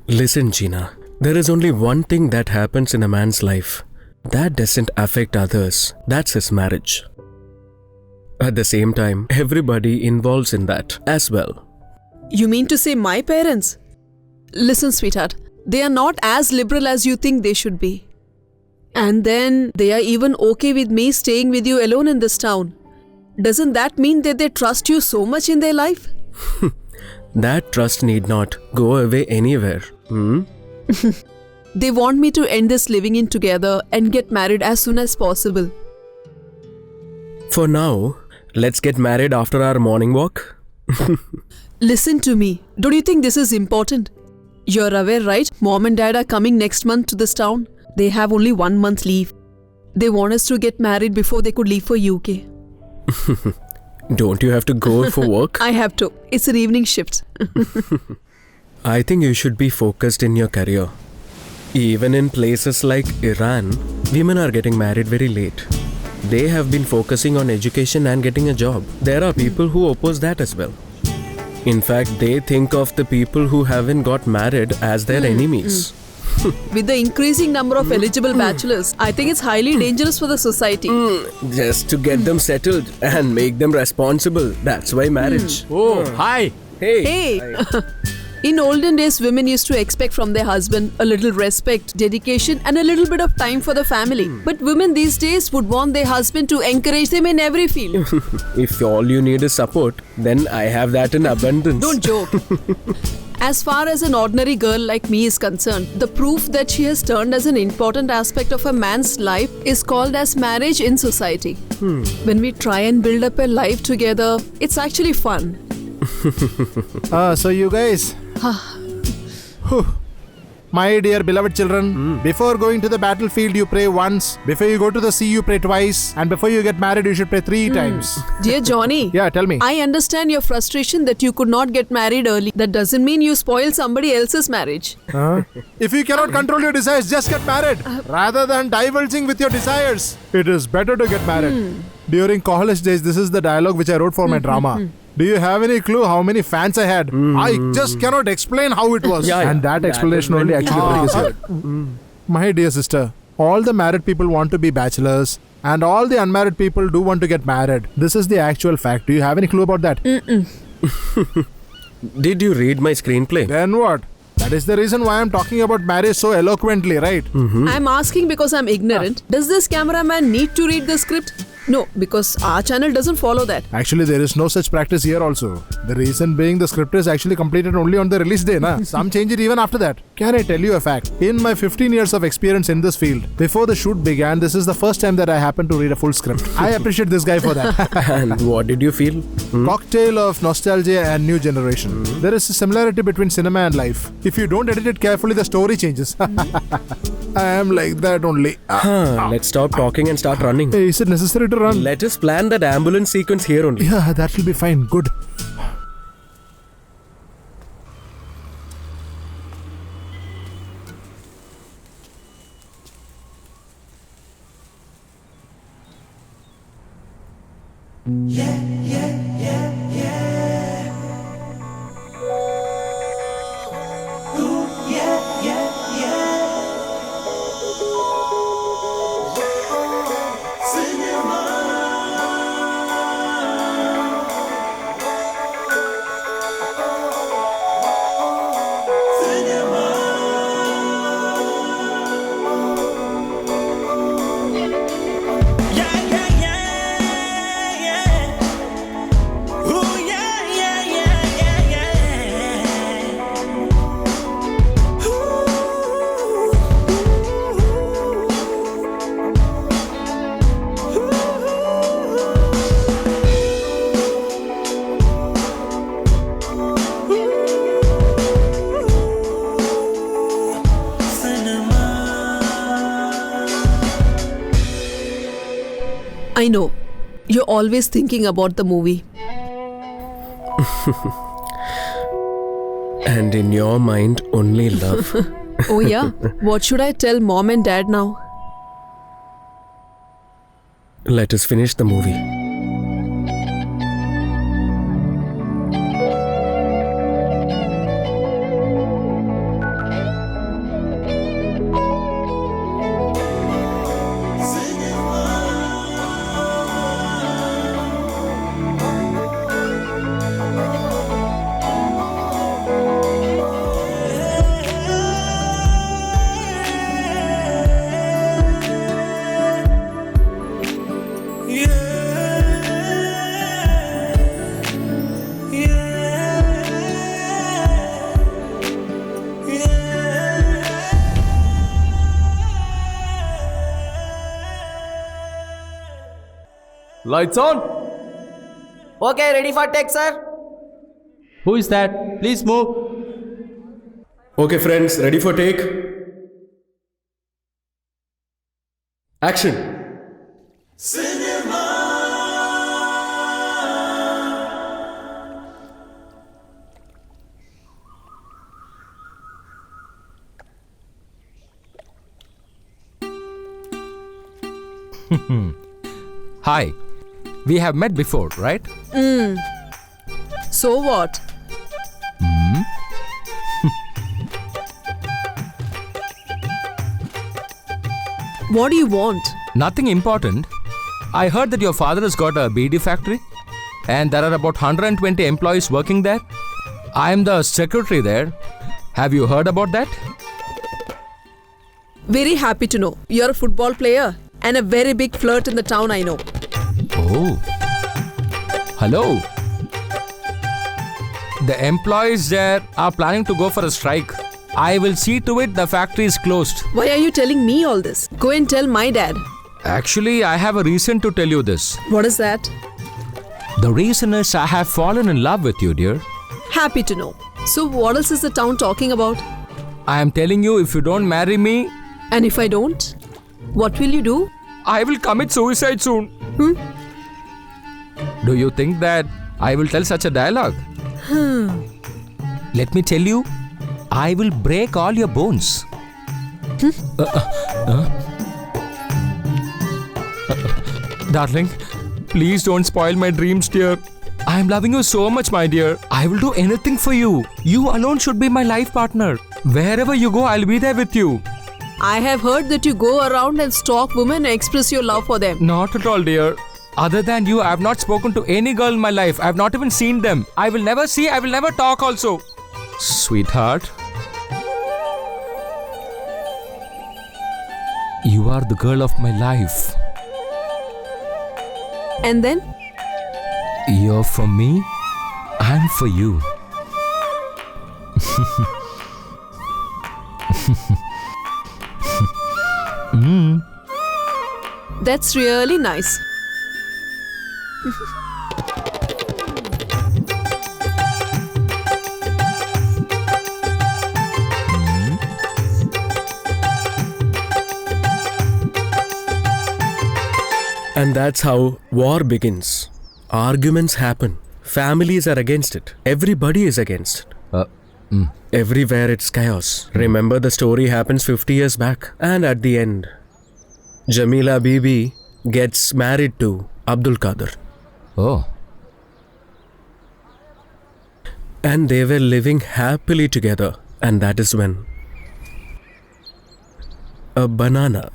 Listen, Gina. There is only one thing that happens in a man's life that doesn't affect others. That's his marriage. At the same time, everybody involves in that as well. You mean to say my parents? Listen, sweetheart, they are not as liberal as you think they should be. And then they are even okay with me staying with you alone in this town. Doesn't that mean that they trust you so much in their life? That trust need not go away anywhere. They want me to end this living in together and get married as soon as possible. For now, let's get married after our morning walk. Listen to me. Don't you think this is important? You're aware, right? Mom and Dad are coming next month to this town. They have only 1 month leave. They want us to get married before they could leave for UK. Don't you have to go for work? I have to. It's an evening shift. I think you should be focused in your career. Even in places like Iran, women are getting married very late. They have been focusing on education and getting a job. There are people who oppose that as well. In fact, they think of the people who haven't got married as their enemies. With the increasing number of eligible bachelors, I think it's highly dangerous for the society. Just to get them settled and make them responsible. That's why marriage. Oh, hi. Hey! In olden days, women used to expect from their husband a little respect, dedication, and a little bit of time for the family. But women these days would want their husband to encourage them in every field. If all you need is support, then I have that in abundance. Don't joke. As far as an ordinary girl like me is concerned, the proof that she has turned as an important aspect of a man's life is called as marriage in society. When we try and build up a life together, it's actually fun. So you guys, my dear beloved children, before going to the battlefield you pray once, before you go to the sea you pray twice, and before you get married you should pray 3 times. Dear Johnny, Yeah, tell me. I understand your frustration that you could not get married early. That doesn't mean you spoiled somebody else's marriage. If you cannot control your desires, just get married. Rather than divulging with your desires, it is better to get married. During college days, this is the dialogue which I wrote for my drama. Do you have any clue how many fans I had? I just cannot explain how it was. Yeah, And that explanation only actually brings it. My dear sister, all the married people want to be bachelors and all the unmarried people do want to get married. This is the actual fact. Do you have any clue about that? Did you read my screenplay? Then what? That is the reason why I'm talking about marriage so eloquently, right? I'm asking because I'm ignorant. Does this cameraman need to read the script? No, because our channel doesn't follow that. Actually, there is no such practice here also. The reason being the script is actually completed only on the release day, na? Some change it even after that. Can I tell you a fact? In my 15 years of experience in this field, before the shoot began, this is the first time that I happened to read a full script. I appreciate this guy for that. And what did you feel? Cocktail of nostalgia and new generation. There is a similarity between cinema and life. If you don't edit it carefully, the story changes. I am like that only. Let's stop talking and start running. Hey, is it necessary to run? Let us plan that ambulance sequence here only. Yeah, that will be fine. Good. I know. You're always thinking about the movie. And in your mind, only love. Oh yeah? What should I tell mom and dad now? Let us finish the movie. Lights on. Okay, ready for take, sir. Who is that? Please move. Okay, friends, ready for take? Action. Hi. We have met before, right? So what? What do you want? Nothing important. I heard that your father has got a BD factory and there are about 120 employees working there. I am the secretary there. Have you heard about that? Very happy to know. You're a football player and a very big flirt in the town, I know. Oh. Hello. The employees there are planning to go for a strike. I will see to it the factory is closed. Why are you telling me all this? Go and tell my dad. Actually, I have a reason to tell you this. What is that? The reason is I have fallen in love with you, dear. Happy to know. So what else is the town talking about? I am telling you, if you don't marry me, And if I don't? What will you do? I will commit suicide soon. Do you think that I will tell such a dialogue? Let me tell you, I will break all your bones. Darling, please don't spoil my dreams, dear. I am loving you so much, my dear. I will do anything for you. You alone should be my life partner. Wherever you go, I'll be there with you. I have heard that you go around and stalk women and express your love for them. Not at all, dear. Other than you, I have not spoken to any girl in my life. I have not even seen them. I will never see, I will never talk also. Sweetheart, you are the girl of my life. And then? You're for me, I'm for you. That's really nice. And that's how war begins. Arguments happen. Families are against it. Everybody is against it. Everywhere it's chaos. Remember, the story happens 50 years back. And at the end, Jamila Bibi gets married to Abdul Qadir. Oh, And they were living happily together. And that is when a banana.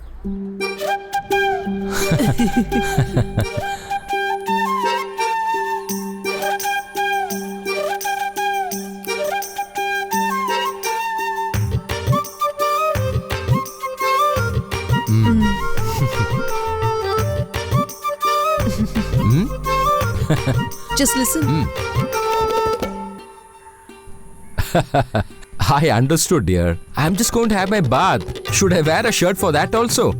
Just listen. I understood, dear. I'm just going to have my bath. Should I wear a shirt for that also?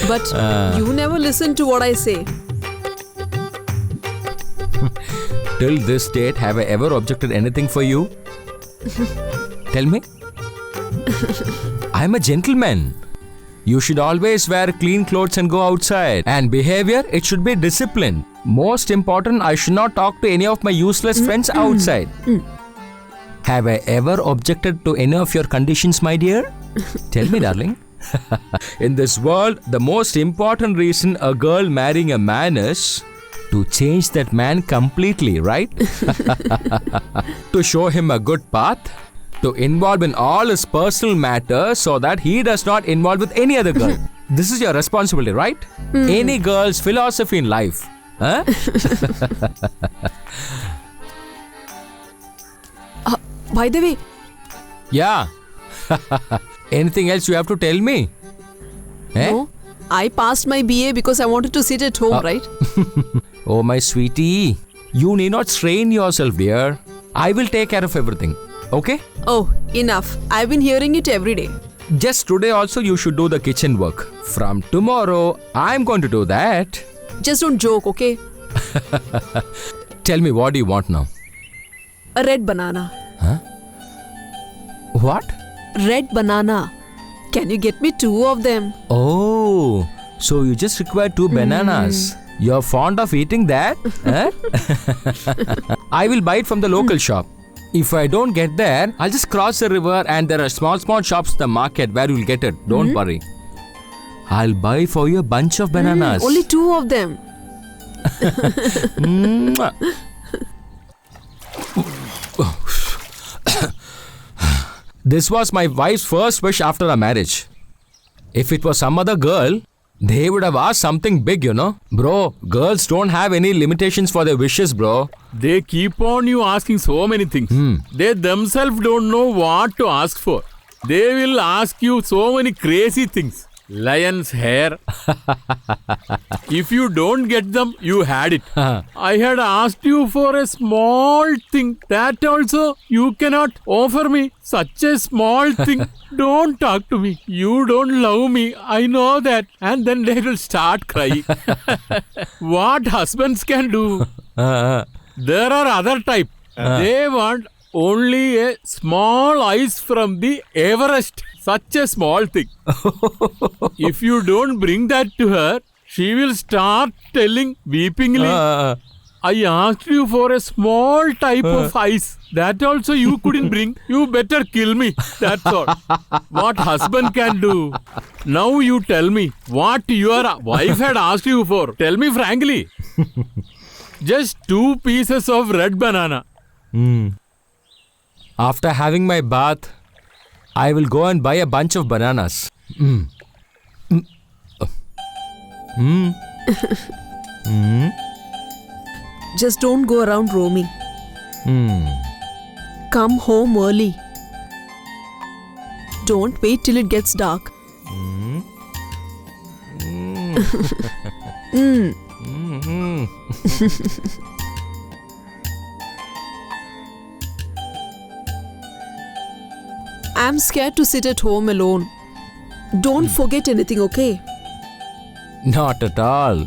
But you never listen to what I say. Till this date, have I ever objected anything for you? Tell me. I'm a gentleman. You should always wear clean clothes and go outside. And behavior, it should be disciplined. Most important, I should not talk to any of my useless friends outside. Have I ever objected to any of your conditions, my dear? Tell me, darling. In this world, the most important reason a girl marrying a man is to change that man completely, right? To show him a good path, to involve in all his personal matters so that he does not involve with any other girl. This is your responsibility, right? Any girl's philosophy in life. Huh? By the way, Yeah. Anything else you have to tell me? Eh? no, I passed my BA because I wanted to sit at home, right? Oh, my sweetie. You need not strain yourself, dear. I will take care of everything. Okay? Oh, enough. I've been hearing it every day. Just today also you should do the kitchen work. From tomorrow, I'm going to do that. Just don't joke, okay? Tell me, what do you want now? A red banana. What? Red banana. Can you get me 2 of them? Oh, so you just require 2 bananas. You're fond of eating that? Huh? I will buy it from the local shop. If I don't get there, I'll just cross the river and there are small shops in the market where you'll get it. Don't worry. I'll buy for you a bunch of bananas. Only 2 of them. Mwah. This was my wife's first wish after our marriage. If it was some other girl, they would have asked something big, you know. Bro, girls don't have any limitations for their wishes, bro. They keep on you asking so many things. They themselves don't know what to ask for. They will ask you so many crazy things. Lion's hair. If you don't get them, you had it. I had asked you for a small thing. That also you cannot offer me. Such a small thing. Don't talk to me. You don't love me. I know that. And then they will start crying. What husbands can do? There are other type. They want only a small ice from the Everest. Such a small thing. If you don't bring that to her, she will start telling weepingly, I asked you for a small type of ice. That also you couldn't bring. You better kill me. That's all. What husband can do? Now you tell me what your wife had asked you for. Tell me frankly. Just 2 pieces of red banana. After having my bath, I will go and buy a bunch of bananas. Just don't go around roaming. Come home early. Don't wait till it gets dark. I'm scared to sit at home alone. Don't forget anything, okay? Not at all.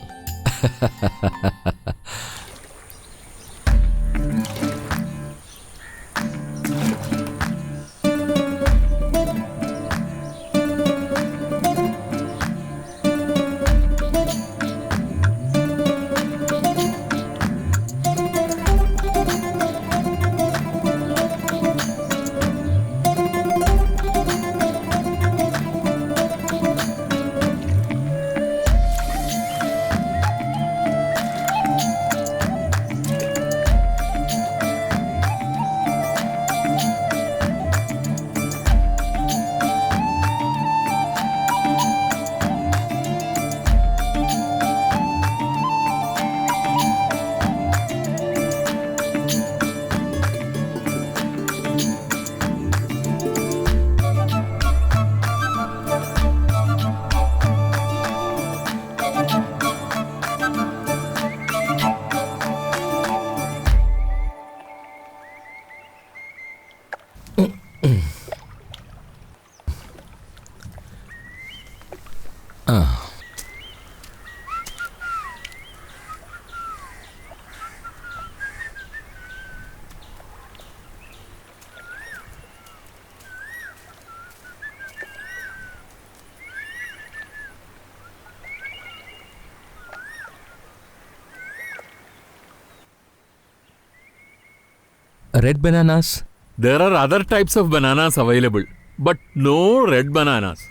Red bananas? There are other types of bananas available, but no red bananas.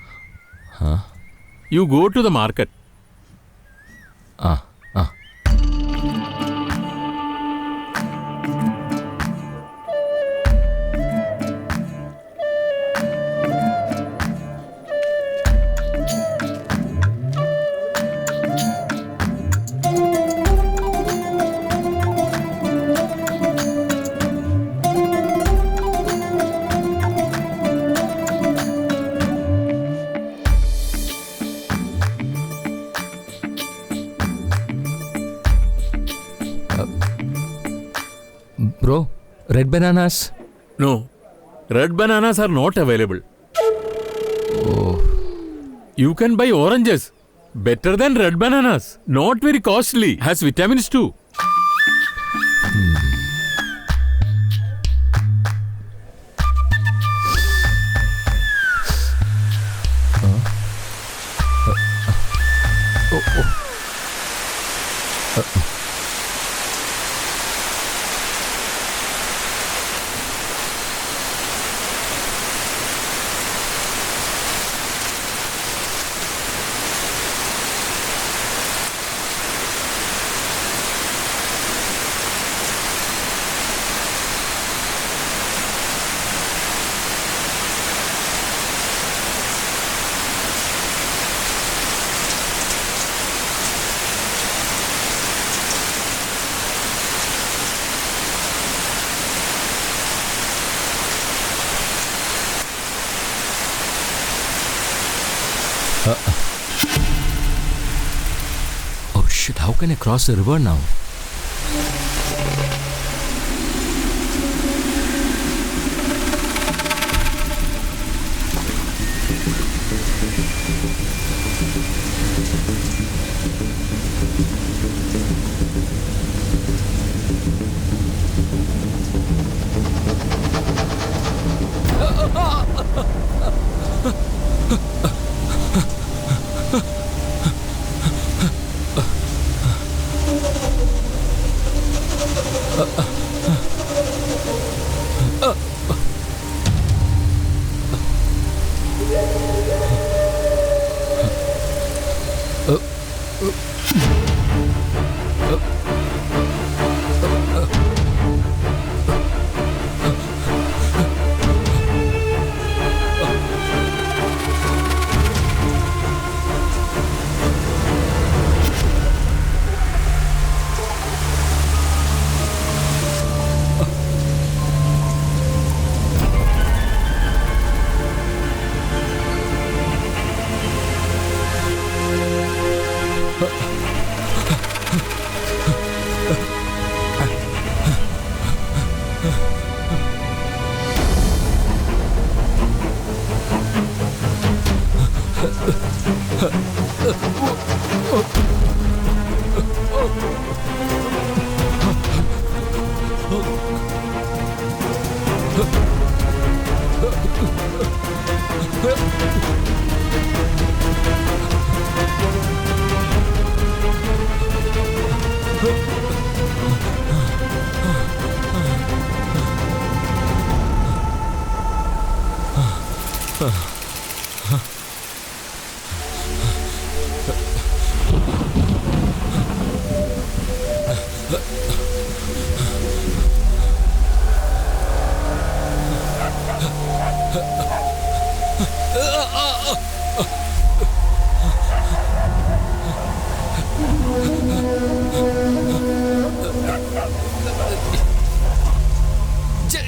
You go to the market. Bro, red bananas? No, red bananas are not available. You can buy oranges. Better than red bananas. Not very costly. Has vitamins too. Oh shit, how can I cross the river now?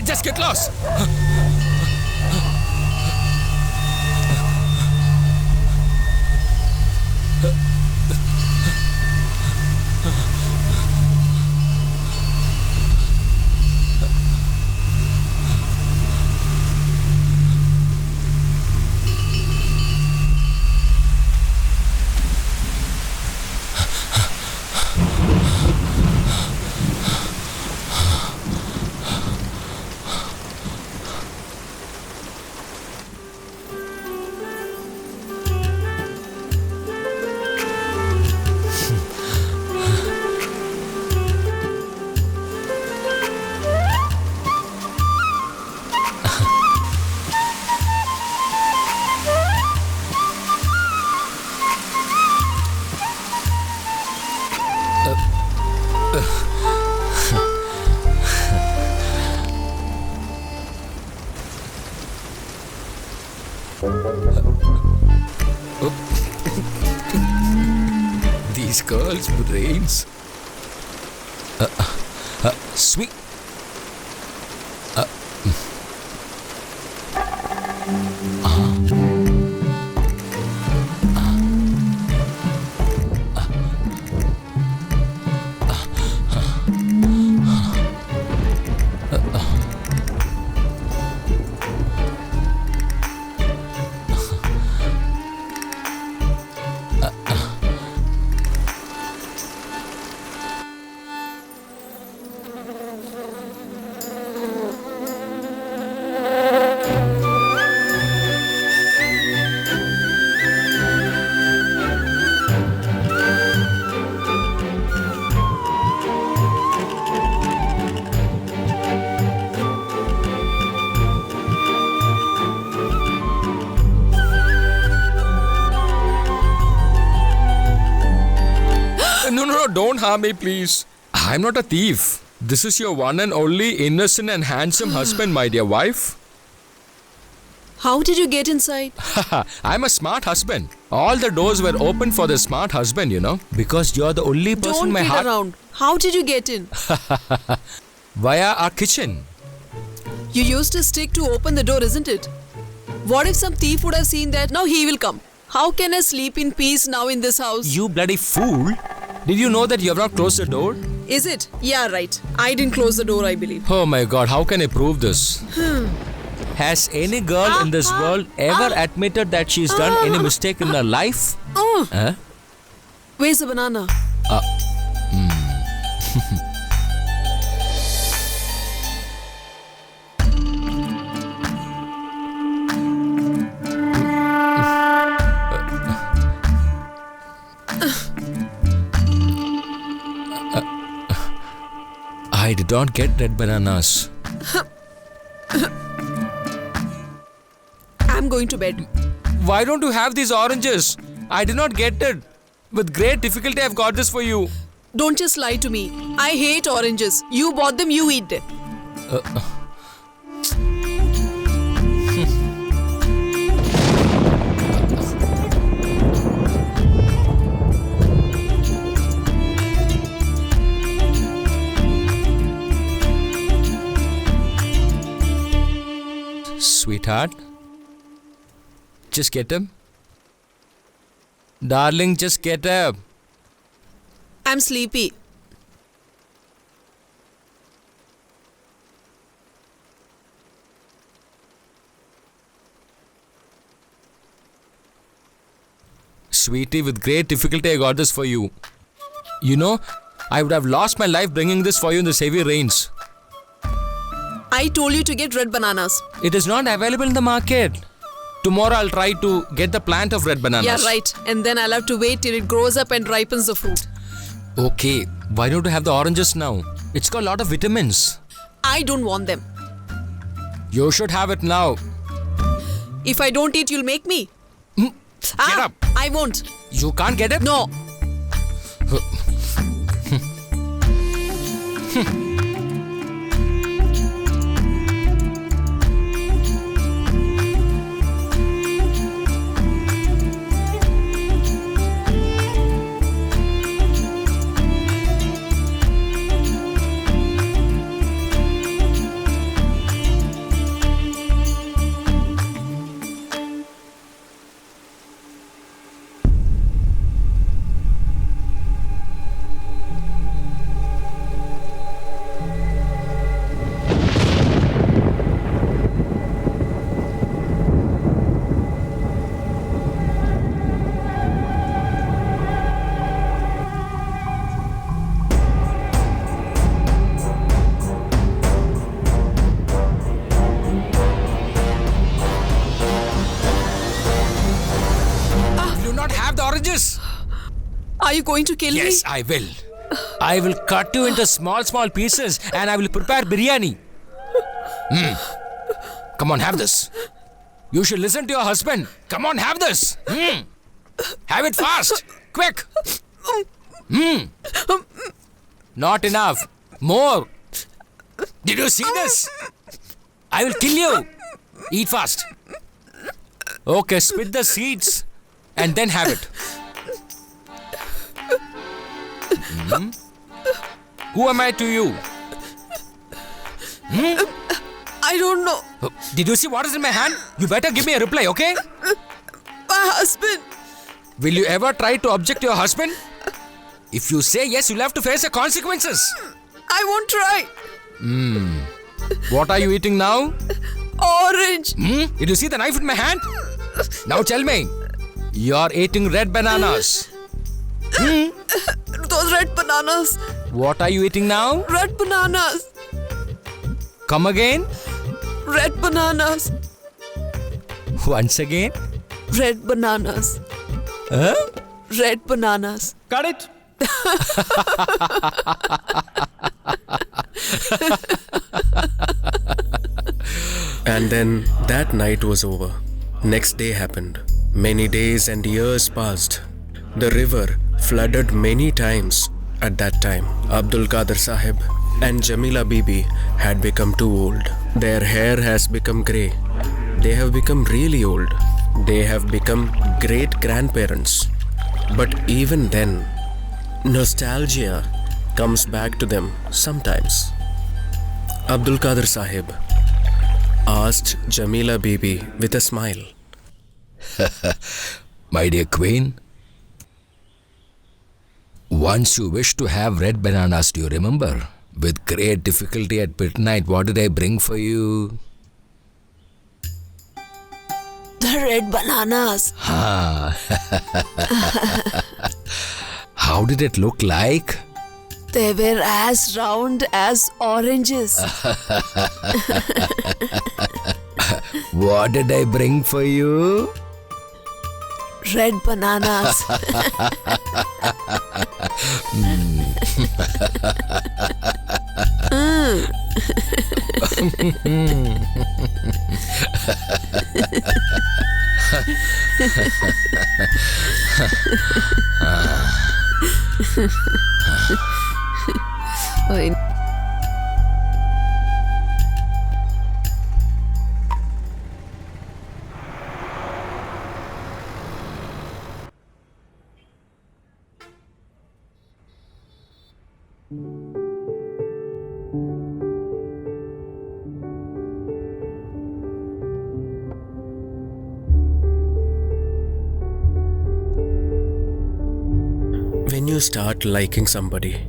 Just get lost. These girls' brains. Sweet. don't harm me, please. I'm not a thief. This is your one and only innocent and handsome husband, my dear wife. How did you get inside? I'm a smart husband. All the doors were open for the smart husband, you know, because you're the only person Don't in my kid heart. around. How did you get in? Via our kitchen. You used a stick to open the door, isn't it? What if some thief would have seen that? Now he will come. How can I sleep in peace now in this house? You bloody fool. Did you know that you have not closed the door? Is it? Yeah, right. I didn't close the door, I believe. Oh my god, how can I prove this? Has any girl in this world ever admitted that she's done any mistake in her life? Oh, Huh? where's the banana? I did not get red bananas. I'm going to bed. Why don't you have these oranges? I did not get it. With great difficulty, I've got this for you. Don't just lie to me. I hate oranges. You bought them, you eat them. Sweetheart, just get up. Darling, just get up. I'm sleepy. Sweetie, with great difficulty, I got this for you. You know, I would have lost my life bringing this for you in the heavy rains. I told you to get red bananas. It is not available in the market. Tomorrow I'll try to get the plant of red bananas. Yeah, right. And then I'll have to wait till it grows up and ripens the fruit. Okay, why don't you have the oranges now? It's got a lot of vitamins. I don't want them. You should have it now. If I don't eat, you'll make me. Get up. I won't. You can't get it? No. Oranges. Are you going to kill me? Yes, I will. I will cut you into small pieces and I will prepare biryani. Come on, have this. You should listen to your husband. Come on, have this. Have it fast. Quick. Not enough. More. Did you see this? I will kill you. Eat fast. Okay, spit the seeds and then have it. Who am I to you? I don't know. Did you see what is in my hand? You better give me a reply, okay? My husband. Will you ever try to object to your husband? If you say yes, you'll have to face the consequences. I won't try. What are you eating now? Orange. Did you see the knife in my hand? Now tell me. You're eating red bananas. Those red bananas. What are you eating now? Red bananas. Come again. Red bananas. Once again. Red bananas. Huh? Red bananas. Got it? And then that night was over. Next day happened. Many days and years passed. The river flooded many times At that time, Abdul Qadir Sahib and Jamila Bibi had become too old. Their hair has become grey. They have become really old. They have become great grandparents. But even then, nostalgia comes back to them sometimes. Abdul Qadir Sahib asked Jamila Bibi with a smile. My dear queen, once you wished to have red bananas, do you remember? With great difficulty at midnight, what did I bring for you? The red bananas. How did it look like? They were as round as oranges. What did I bring for you? Red bananas. Oy. When you start liking somebody,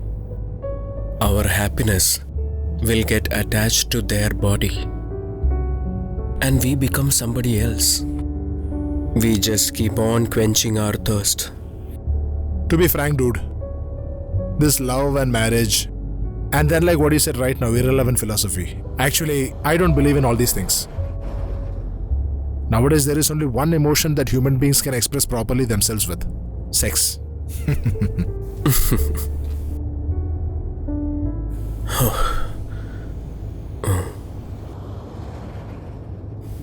our happiness will get attached to their body and we become somebody else. We just keep on quenching our thirst. To be frank, dude, this love and marriage, and then like what you said right now, irrelevant philosophy. Actually, I don't believe in all these things. Nowadays, there is only one emotion that human beings can express properly themselves with: sex.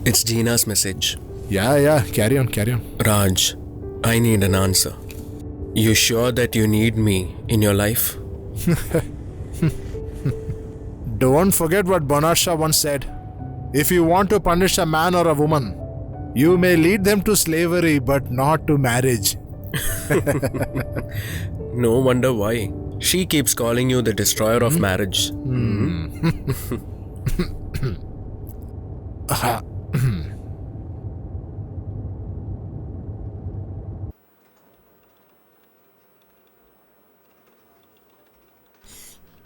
It's Gina's message. Yeah, carry on. Raj, I need an answer. You sure that you need me in your life? Don't forget what Bernard Shaw once said. If you want to punish a man or a woman, you may lead them to slavery, but not to marriage. No wonder why. She keeps calling you the destroyer of marriage.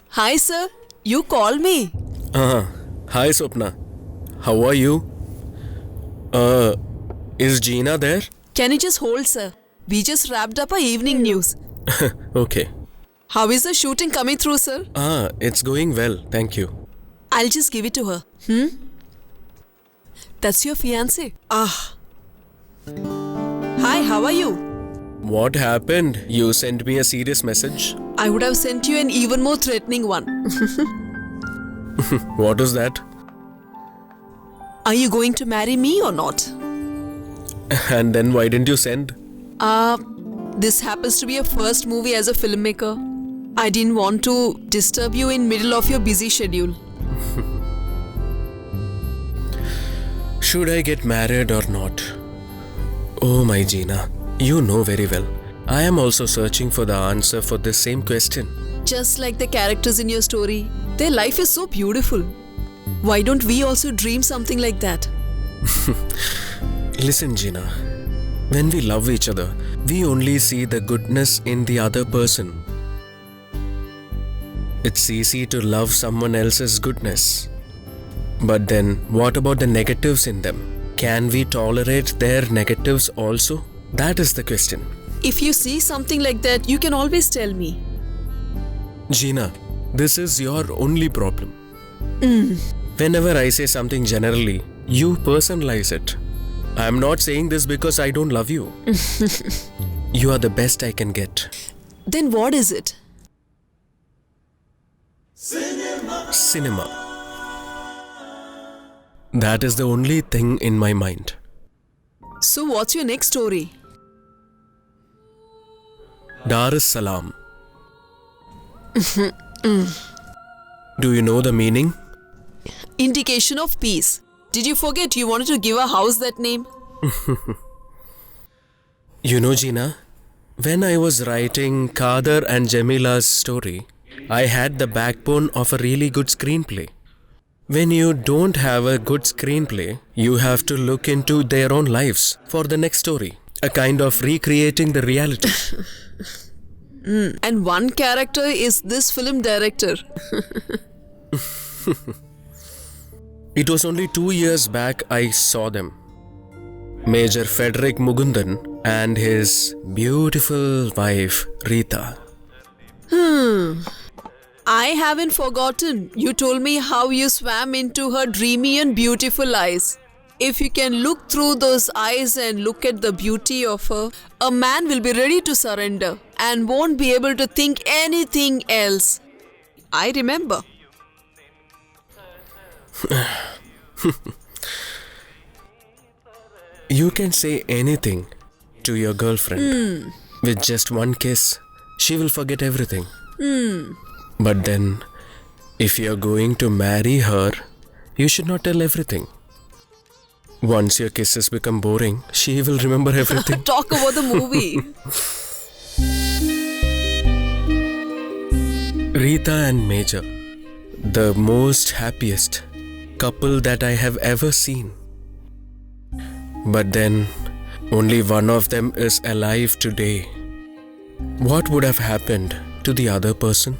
Hi, sir. You called me. Hi, Swapna. How are you? Is Gina there? Can you just hold, sir? We just wrapped up our evening news. Okay. How is the shooting coming through, sir? It's going well, thank you. I'll just give it to her. That's your fiancé. Hi, how are you? What happened? You sent me a serious message. I would have sent you an even more threatening one. What is that? Are you going to marry me or not? And then why didn't you send? This happens to be your first movie as a filmmaker. I didn't want to disturb you in middle of your busy schedule. Should I get married or not? Oh my Gina, you know very well. I am also searching for the answer for this same question. Just like the characters in your story, their life is so beautiful. Why don't we also dream something like that? Listen Gina, when we love each other, we only see the goodness in the other person. It's easy to love someone else's goodness. But then, what about the negatives in them? Can we tolerate their negatives also? That is the question. If you see something like that, you can always tell me. Gina, this is your only problem. Whenever I say something generally, you personalize it. I'm not saying this because I don't love you. You are the best I can get. Then what is it? Cinema. That is the only thing in my mind. So what's your next story? Dar es Salaam. Do you know the meaning? Indication of peace. Did you forget you wanted to give a house that name? You know, Gina, when I was writing Kader and Jamila's story, I had the backbone of a really good screenplay. When you don't have a good screenplay, you have to look into their own lives for the next story, a kind of recreating the reality. And one character is this film director. It was only 2 years back I saw them. Major Frederick Mugundan and his beautiful wife Rita. I haven't forgotten. You told me how you swam into her dreamy and beautiful eyes. If you can look through those eyes and look at the beauty of her, a man will be ready to surrender and won't be able to think anything else. I remember. You can say anything to your girlfriend. With just one kiss, she will forget everything. But then, if you're going to marry her, you should not tell everything. Once your kisses become boring, she will remember everything. Talk about the movie. Rita and Major, the most happiest couple that I have ever seen. But then, only one of them is alive today. What would have happened to the other person?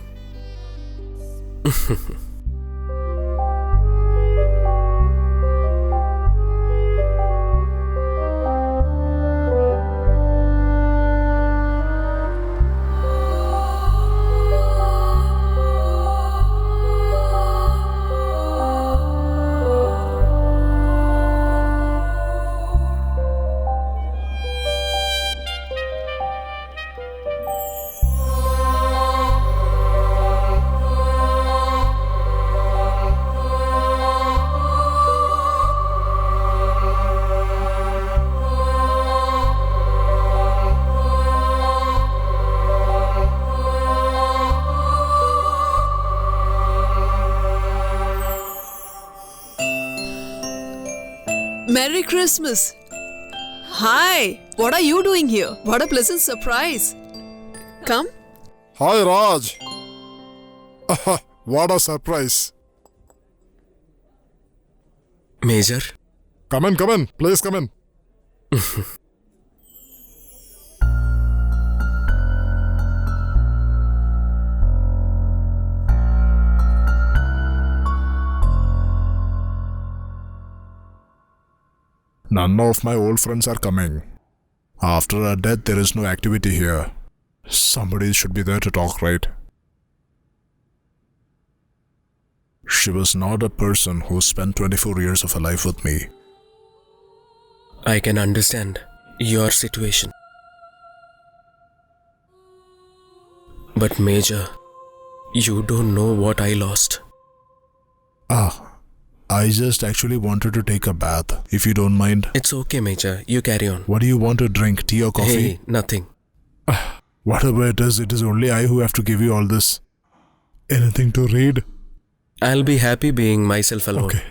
Merry Christmas. Hi, what are you doing here? What a pleasant surprise. Come. Hi, Raj. What a surprise. Major, Come in. Please come in. None of my old friends are coming. After her death, there is no activity here. Somebody should be there to talk, right? She was not a person who spent 24 years of her life with me. I can understand your situation. But Major, you don't know what I lost. I just actually wanted to take a bath, if you don't mind. It's okay, Major. You carry on. What do you want to drink, tea or coffee? Hey, nothing. Whatever it is only I who have to give you all this. Anything to read? I'll be happy being myself alone. Okay.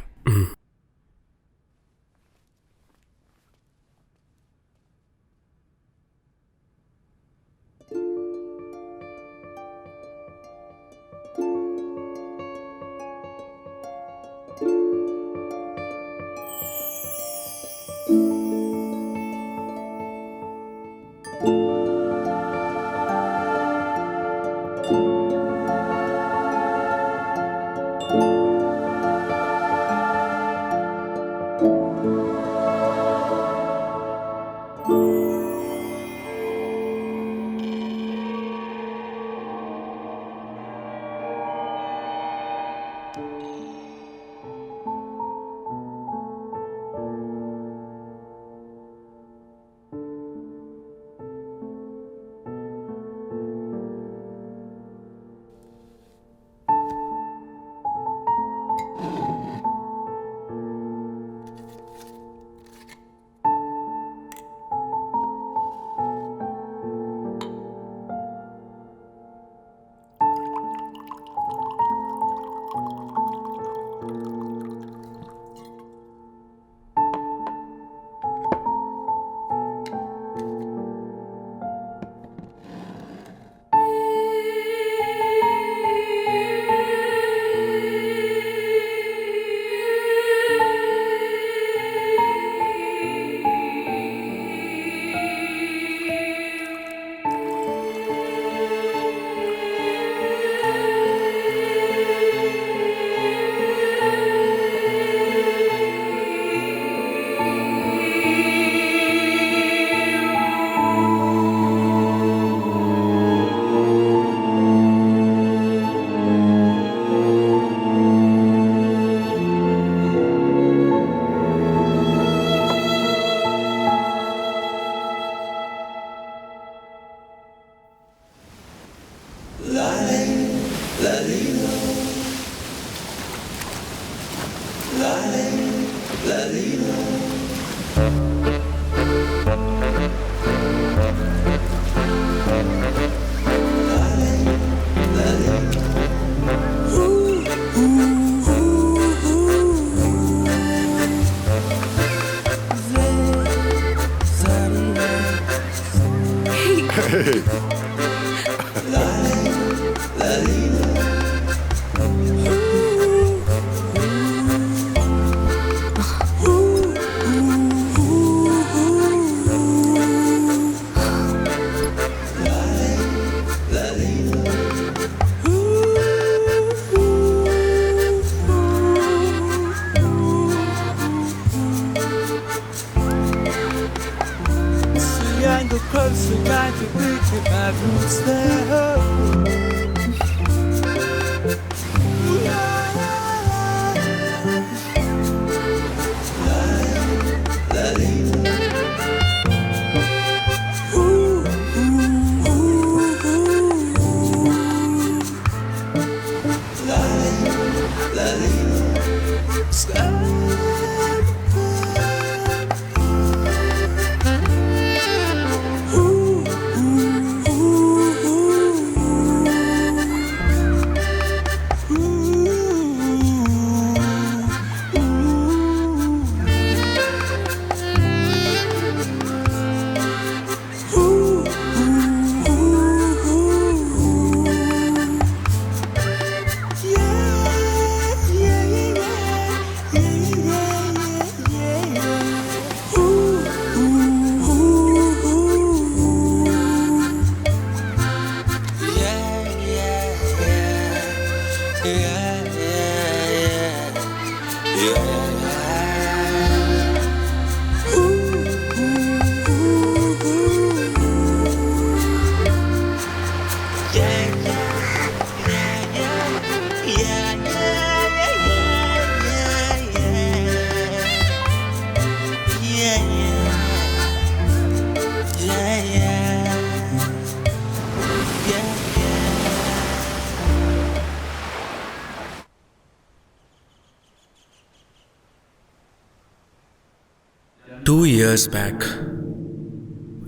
Years back,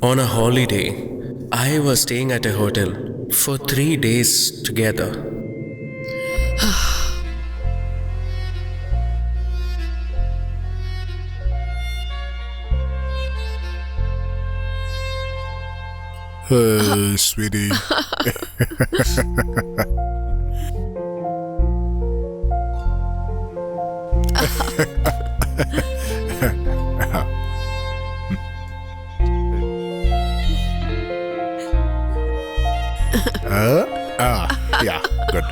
on a holiday, I was staying at a hotel for 3 days together. Sweetie. Yeah, good.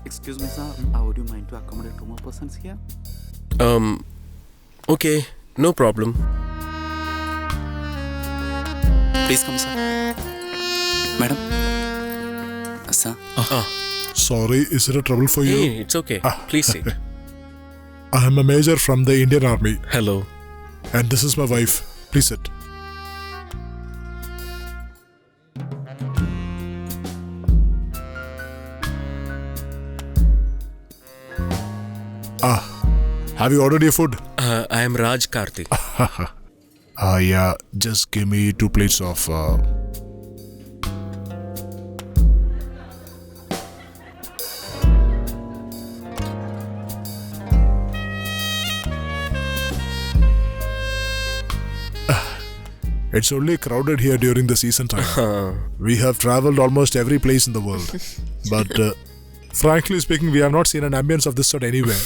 Excuse me, sir. Would you mind to accommodate 2 more persons here? Okay, no problem. Please come, sir. Madam. Sir. Sorry, is it a trouble for you? Hey, it's okay. Please sit. I am a major from the Indian Army, Hello. and this is my wife. Please sit. Have you ordered your food? I am Raj Karthi. Yeah, just give me 2 plates of... It's only crowded here during the season time. We have traveled almost every place in the world. But frankly speaking, we have not seen an ambience of this sort anywhere.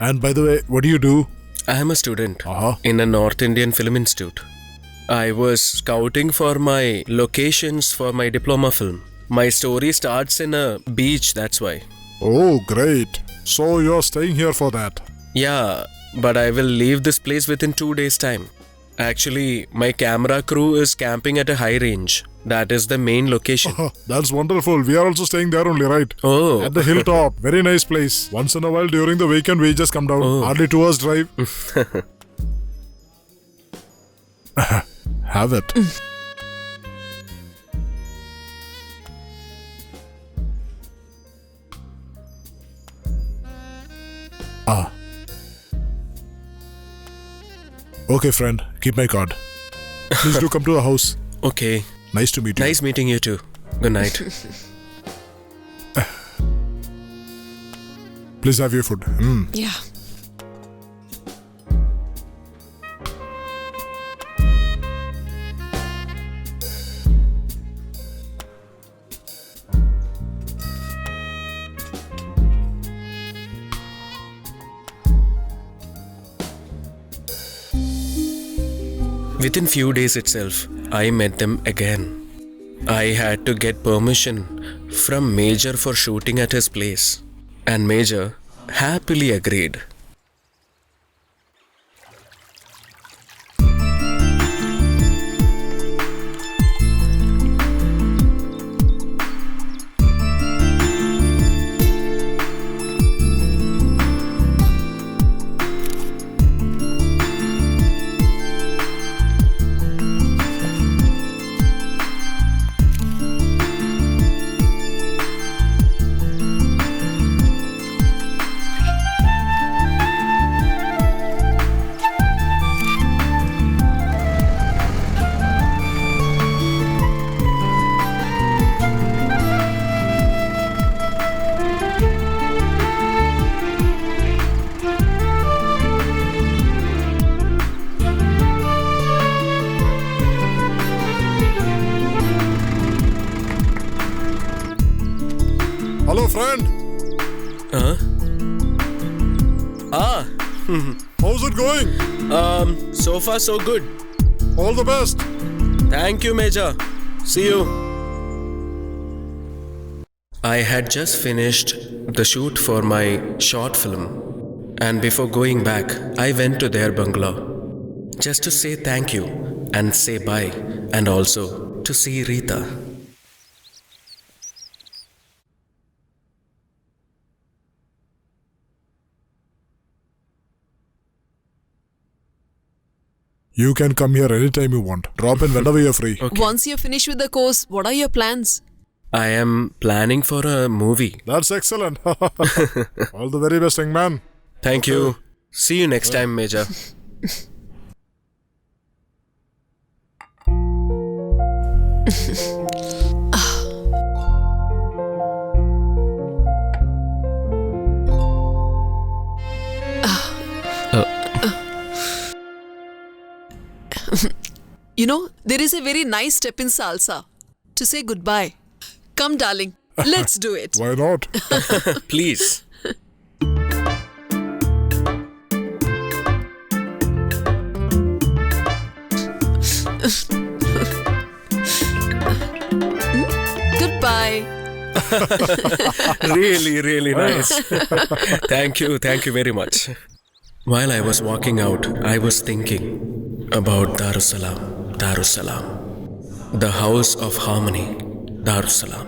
And by the way, what do you do? I am a student in a North Indian Film Institute. I was scouting for my locations for my diploma film. My story starts in a beach, that's why. Oh, great. So you're staying here for that? Yeah, but I will leave this place within 2 days' time. Actually, my camera crew is camping at a high range. That is the main location. That's wonderful. We are also staying there only, right? Oh. At the hilltop. Very nice place. Once in a while during the weekend we just come down. Oh. Hardly 2 hours drive. Have it. Ah. Okay, friend. Keep my card. Please do come to the house. Okay. Nice to meet you. Nice meeting you too. Good night. Please have your food. Yeah. Within few days itself, I met them again. I had to get permission from Major for shooting at his place, and Major happily agreed. Hello, friend. How's it going? So far so good. All the best. Thank you, Major. See you. I had just finished the shoot for my short film, and before going back, I went to their bungalow just to say thank you and say bye, and also to see Rita. You can come here anytime you want. Drop in whenever you're free. Okay. Once you're finished with the course, what are your plans? I am planning for a movie. That's excellent. All the very best, young man. Thank you. See you next time, Major. You know, there is a very nice step in salsa to say goodbye. Come, darling, let's do it. Why not? Please. Goodbye. Really, really nice. Thank you very much. While I was walking out, I was thinking about Darussalam, the house of harmony, Darussalam.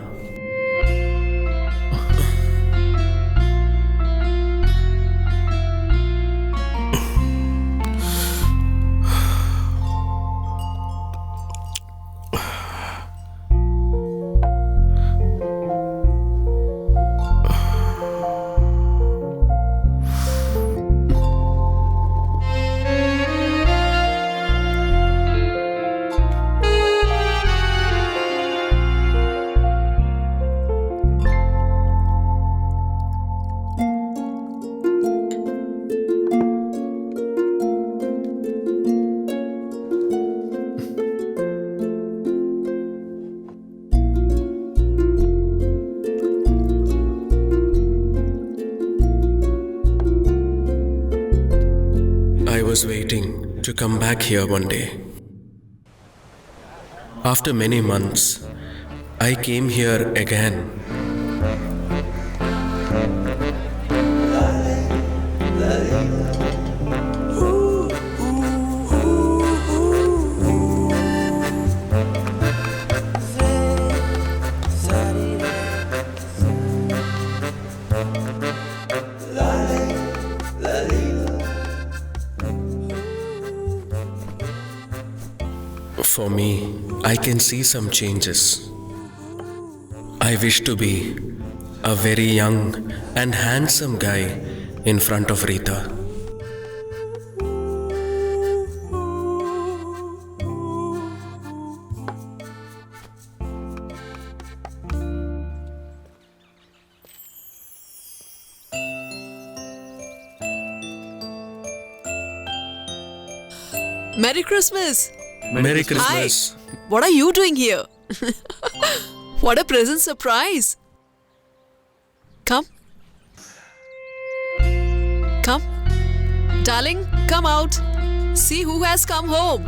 I was waiting to come back here one day. After many months, I came here again. For me, I can see some changes. I wish to be a very young and handsome guy in front of Rita. Merry Christmas! Merry Christmas. Hi! What are you doing here? What a pleasant surprise! Come. Come. Darling, come out. See who has come home.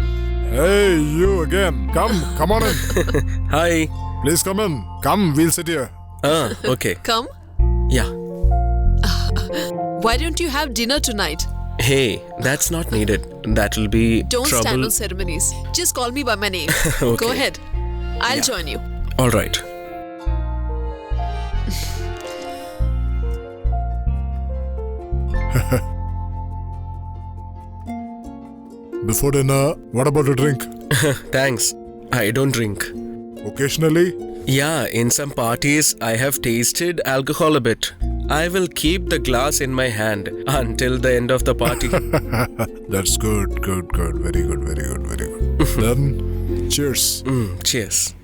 Hey, you again. Come on in. Hi. Please come in. Come, we'll sit here. Okay. Come. Yeah. Why don't you have dinner tonight? Hey, that's not needed. That will be Don't trouble. stand on ceremonies. Just call me by my name. Okay. Go ahead. I'll join you. All right. Before dinner, what about a drink? Thanks. I don't drink. Occasionally? Yeah, in some parties, I have tasted alcohol a bit. I will keep the glass in my hand until the end of the party. That's good. Very good. Then, cheers. Cheers.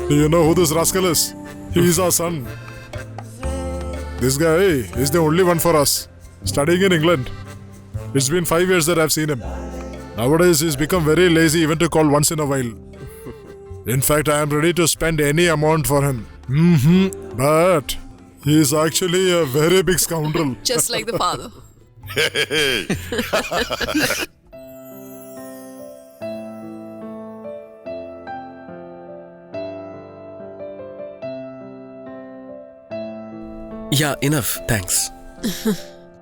Do you know who this rascal is? He's our son. This guy is the only one for us. Studying in England. It's been 5 years that I've seen him. Nowadays, he's become very lazy even to call once in a while. In fact, I am ready to spend any amount for him. But he's actually a very big scoundrel. Just like the father. Yeah, enough. Thanks.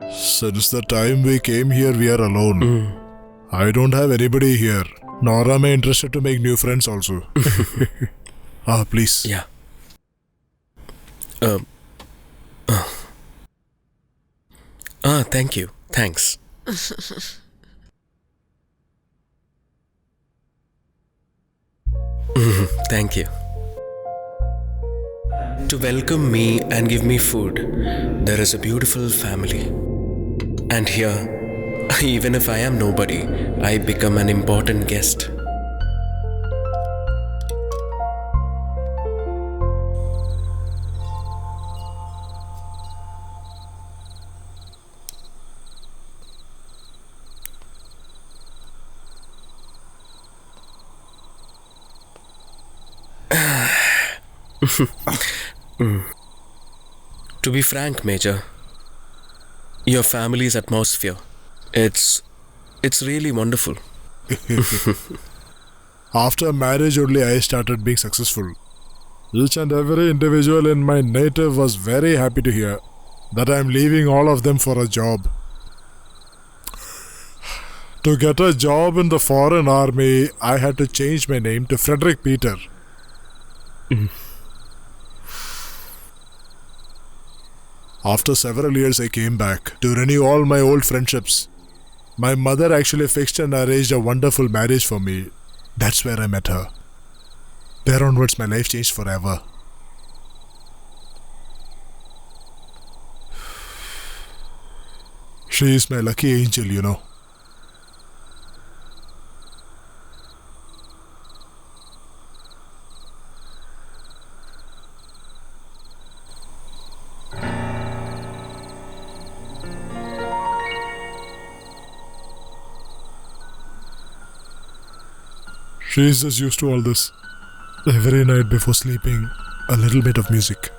Since the time we came here, we are alone. I don't have anybody here. Nor am I interested to make new friends also. Please. Yeah. Thank you. Thanks. Thank you. To welcome me and give me food, there is a beautiful family. And here, even if I am nobody, I become an important guest. To be frank, Major, your family's atmosphere, it's really wonderful. After marriage only I started being successful. Each and every individual in my native was very happy to hear that I am leaving all of them for a job. To get a job in the foreign army, I had to change my name to Frederick Peter. After several years, I came back to renew all my old friendships. My mother actually fixed and arranged a wonderful marriage for me. That's where I met her. There onwards, my life changed forever. She is my lucky angel, you know. She is just used to all this. Every night before sleeping, a little bit of music.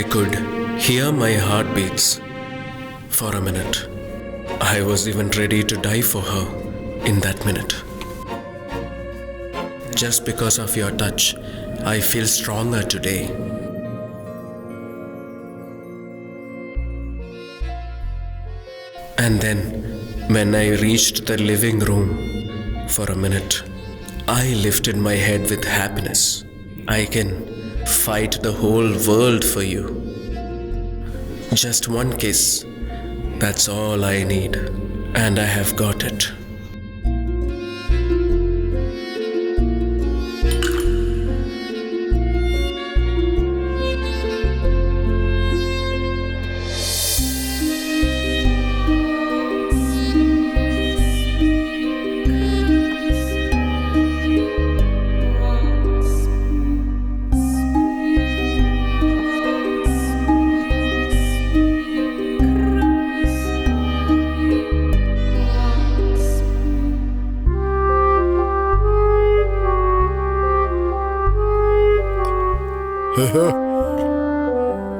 could hear my heartbeats for a minute. I was even ready to die for her in that minute. Just because of your touch, I feel stronger today. And then, when I reached the living room, for a minute, I lifted my head with happiness. I can fight the whole world for you. Just one kiss, that's all I need, and I have got it.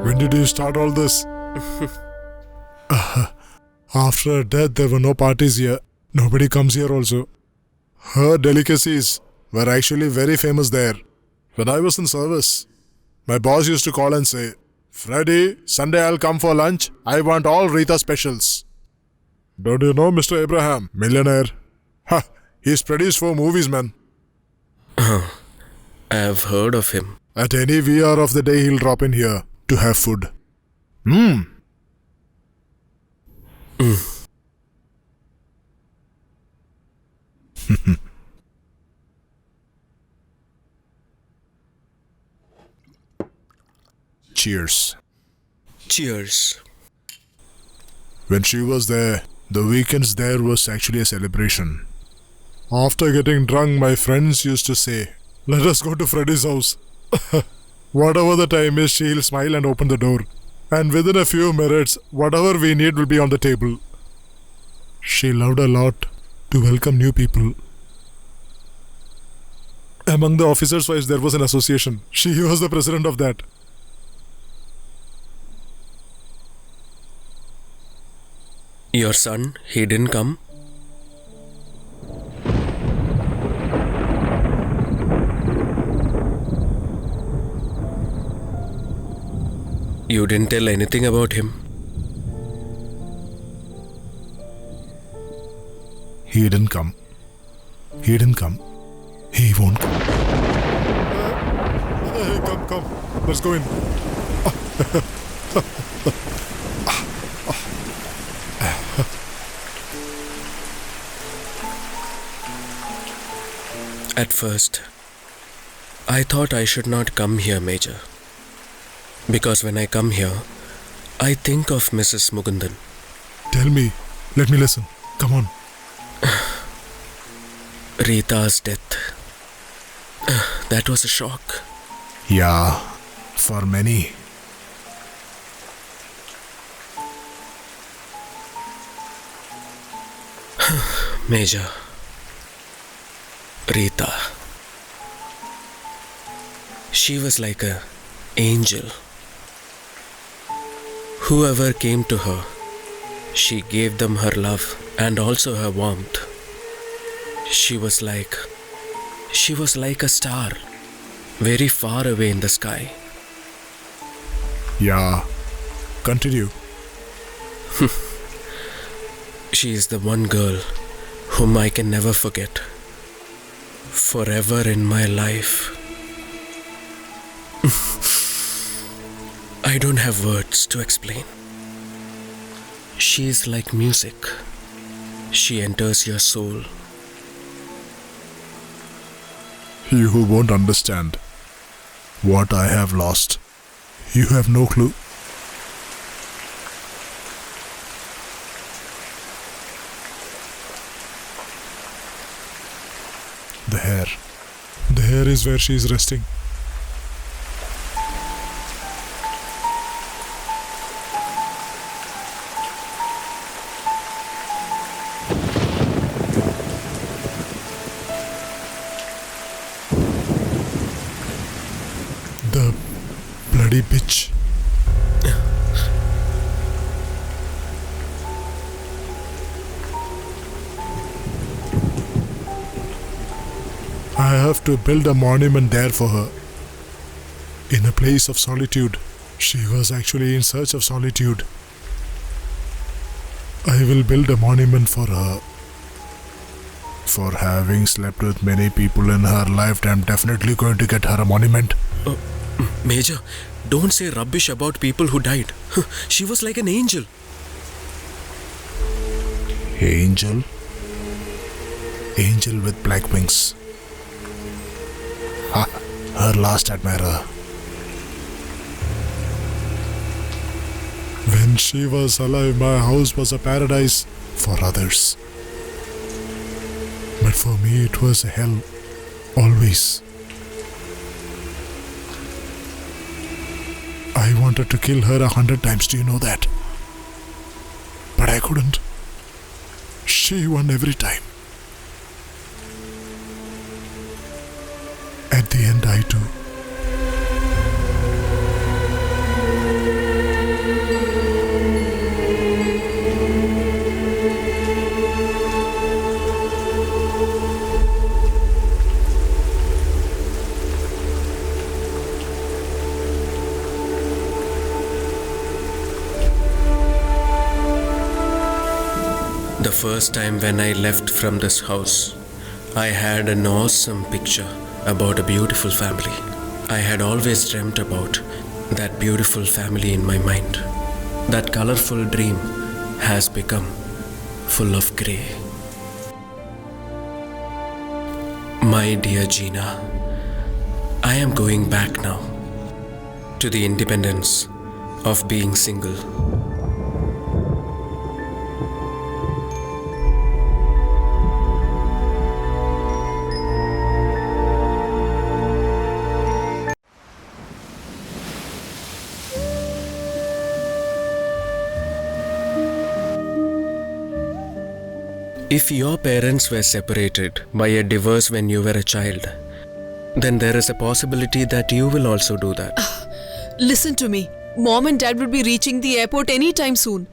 When did you start all this? After her death, there were no parties here. Nobody comes here also. Her delicacies were actually very famous there. When I was in service, my boss used to call and say, "Freddy, Sunday I'll come for lunch. I want all Rita specials." Don't you know Mr. Abraham? Millionaire. Ha! He's produced 4 movies, man. I've heard of him. At any VR of the day, he'll drop in here to have food. Cheers. Cheers. When she was there, the weekends there was actually a celebration. After getting drunk, my friends used to say, "Let us go to Freddy's house." Whatever the time is, she'll smile and open the door. And within a few minutes, whatever we need will be on the table. She loved a lot to welcome new people. Among the officers' wives, there was an association. She was the president of that. Your son, he didn't come? You didn't tell anything about him? He didn't come. He didn't come. He won't come. Hey, come. Let's go in. At first, I thought I should not come here, Major. Because when I come here, I think of Mrs. Mugundan. Tell me. Let me listen. Come on. Rita's death. That was a shock. Yeah, for many. Major. Rita. She was like an angel. Whoever came to her, she gave them her love and also her warmth. She was like a star, very far away in the sky. Yeah, continue. She is the one girl whom I can never forget. Forever in my life. I don't have words to explain. She is like music. She enters your soul. You who won't understand what I have lost. You have no clue. The hair. The hair is where she is resting. The bloody bitch. I have to build a monument there for her. In a place of solitude. She was actually in search of solitude. I will build a monument for her. For having slept with many people in her life, I'm definitely going to get her a monument. Major, don't say rubbish about people who died. She was like an angel. Angel? Angel with black wings. Ha, her last admirer. When she was alive, my house was a paradise for others. But for me, it was a hell. Always. I wanted to kill her 100 times, do you know that? But I couldn't. She won every time. At the end, I too. The first time when I left from this house, I had an awesome picture about a beautiful family. I had always dreamt about that beautiful family in my mind. That colorful dream has become full of grey. My dear Gina, I am going back now to the independence of being single. If your parents were separated by a divorce when you were a child, then there is a possibility that you will also do that. Listen to me. Mom and Dad will be reaching the airport anytime soon.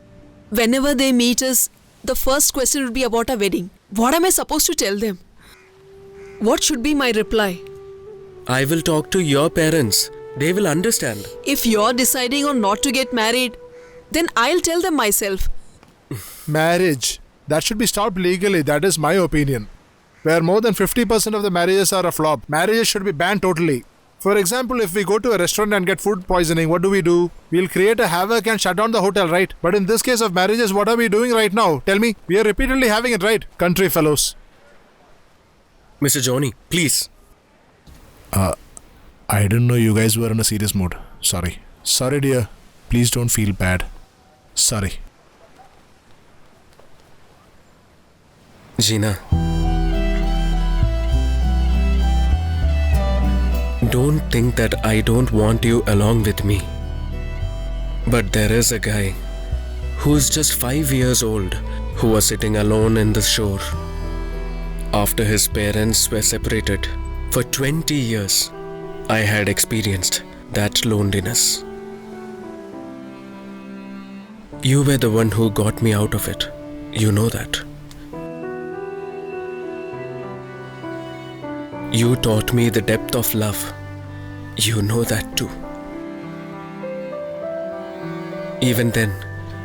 Whenever they meet us, the first question will be about our wedding. What am I supposed to tell them? What should be my reply? I will talk to your parents. They will understand. If you're deciding on not to get married, then I'll tell them myself. Marriage. That should be stopped legally, that is my opinion. Where more than 50% of the marriages are a flop, marriages should be banned totally. For example, if we go to a restaurant and get food poisoning, what do? We'll create a havoc and shut down the hotel, right? But in this case of marriages, what are we doing right now? Tell me, we are repeatedly having it right, country fellows. Mr. Johnny, please. I didn't know you guys were in a serious mood. Sorry. Sorry, dear. Please don't feel bad. Sorry. Gina, don't think that I don't want you along with me. But there is a guy who's just 5 years old who was sitting alone in the shore after his parents were separated. For 20 years, I had experienced that loneliness. You were the one who got me out of it. You know that. You taught me the depth of love. You know that too. Even then,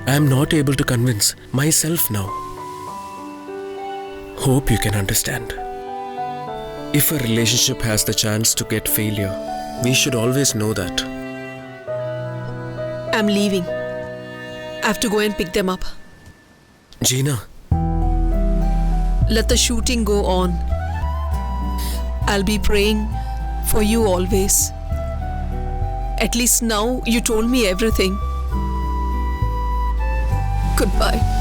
I am not able to convince myself now. Hope you can understand. If a relationship has the chance to get failure, we should always know that. I'm leaving. I have to go and pick them up. Gina. Let the shooting go on. I'll be praying for you always. At least now you told me everything. Goodbye.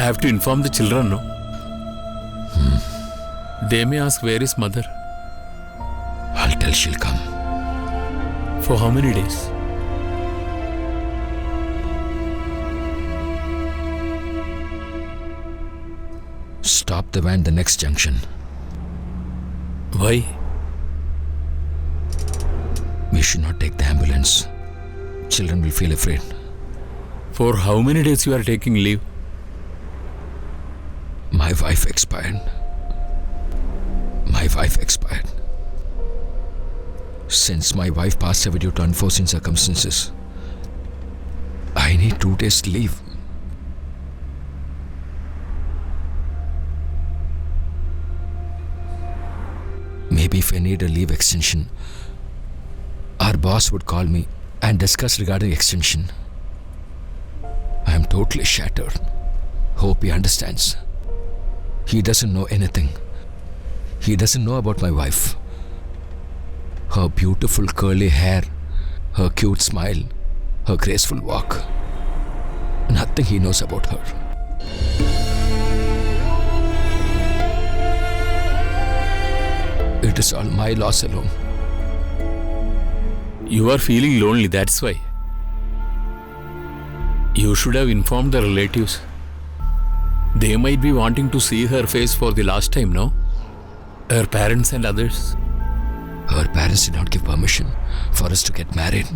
have to inform the children, no? They may ask where is mother. I'll tell she'll come. For how many days? Stop the van the next junction. Why? We should not take the ambulance. Children will feel afraid. For how many days you are taking leave? My wife expired. Since my wife passed away due to unforeseen circumstances, I need 2 days leave. Maybe if I need a leave extension, our boss would call me and discuss regarding extension. I am totally shattered. Hope he understands. He doesn't know anything. He doesn't know about my wife. Her beautiful curly hair, her cute smile, her graceful walk. Nothing he knows about her. It is all my loss alone. You are feeling lonely, that's why. You should have informed the relatives. They might be wanting to see her face for the last time, no? Her parents and others. Her parents did not give permission for us to get married.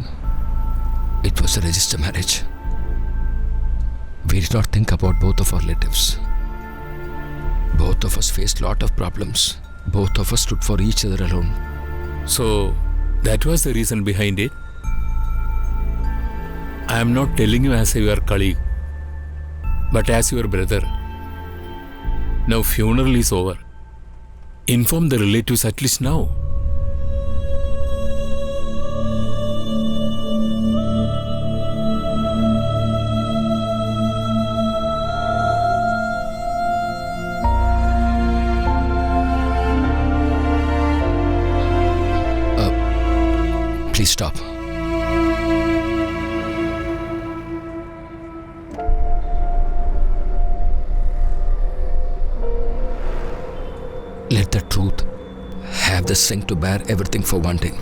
It was a registered marriage. We did not think about both of our relatives. Both of us faced lot of problems. Both of us stood for each other alone. So, that was the reason behind it. I am not telling you as your colleague, but as your brother. Now funeral is over. Inform the relatives at least now. Please stop. Let the truth have the strength to bear everything for one day.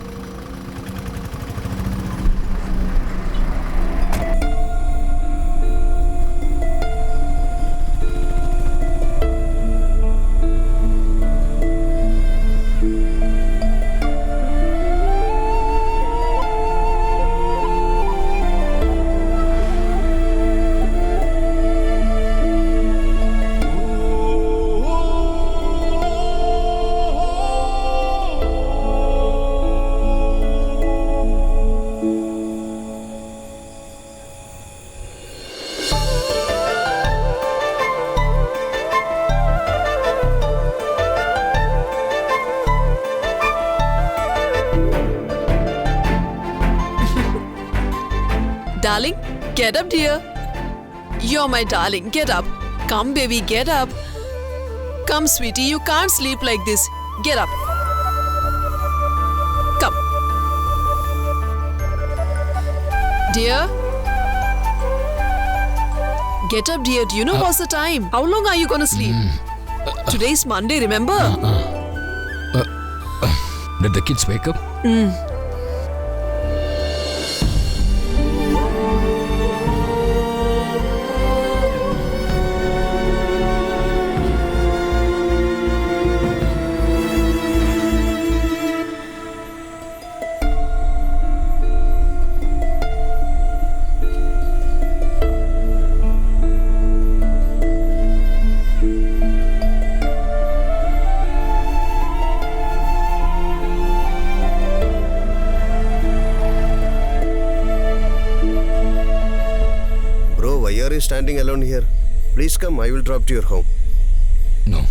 Darling, get up, dear. You're my darling. Get up. Come, baby, get up. Come, sweetie, you can't sleep like this. Get up. Come. Dear. Get up, dear. Do you know what's the time? How long are you gonna sleep? Today's Monday, remember? Did the kids wake up? Standing alone here. Please come, I will drop to your home. No.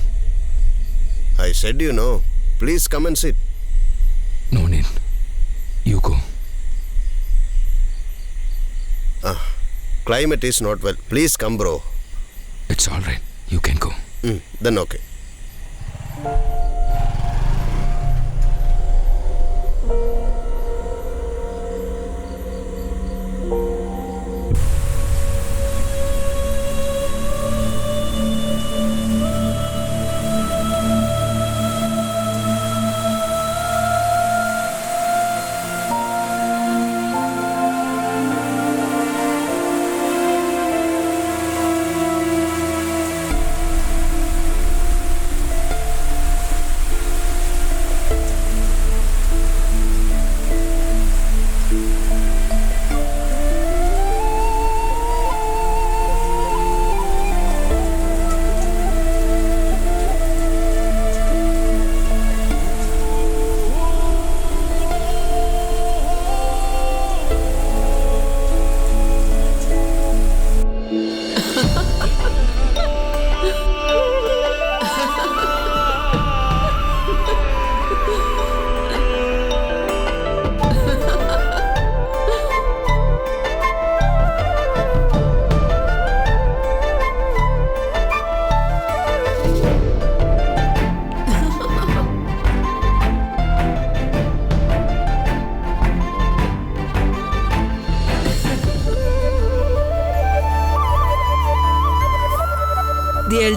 I said you know. Please come and sit. No need. You go. Climate is not well. Please come, bro. It's all right. You can go. Then okay.